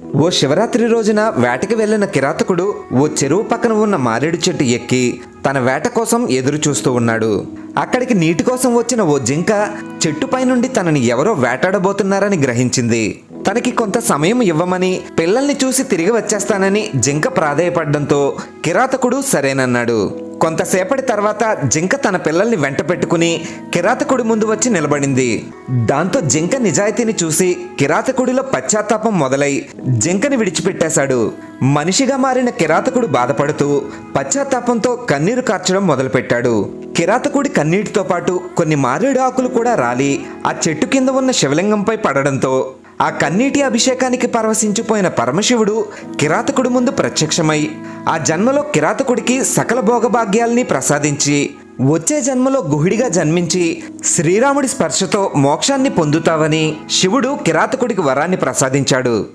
ఓ శివరాత్రి రోజున వేటకి వెళ్లిన కిరాతకుడు ఓ చెరువు పక్కన ఉన్న మారేడు చెట్టు ఎక్కి తన వేట కోసం ఎదురు చూస్తూ ఉన్నాడు. అక్కడికి నీటి కోసం వచ్చిన ఓ జింక చెట్టుపై నుండి తనని ఎవరో వేటాడబోతున్నారని గ్రహించింది. తనకి కొంత సమయం ఇవ్వమని, పిల్లల్ని చూసి తిరిగి వచ్చేస్తానని జింక ప్రాధేయపడ్డంతో కిరాతకుడు సరేనన్నాడు. కొంతసేపటి తర్వాత జింక తన పిల్లల్ని వెంట పెట్టుకుని కిరాతకుడి ముందు వచ్చి నిలబడింది. దాంతో జింక నిజాయితీని చూసి కిరాతకుడిలో పశ్చాత్తాపం మొదలై జింకని విడిచిపెట్టేశాడు. మనిషిగా మారిన కిరాతకుడు బాధపడుతూ పశ్చాత్తాపంతో కన్నీరు కార్చడం మొదలుపెట్టాడు. కిరాతకుడి కన్నీటితో పాటు కొన్ని మారేడు ఆకులు కూడా రాలి ఆ చెట్టు కింద ఉన్న శివలింగంపై పడడంతో ఆ కన్నీటి అభిషేకానికి పరవశించిపోయిన పరమశివుడు కిరాతకుడి ముందు ప్రత్యక్షమై ఆ జన్మలో కిరాతకుడికి సకల భోగభాగ్యాల్ని ప్రసాదించి వచ్చే జన్మలో గుహిడిగా జన్మించి శ్రీరాముడి స్పర్శతో మోక్షాన్ని పొందుతావని శివుడు కిరాతకుడికి వరాన్ని ప్రసాదించాడు.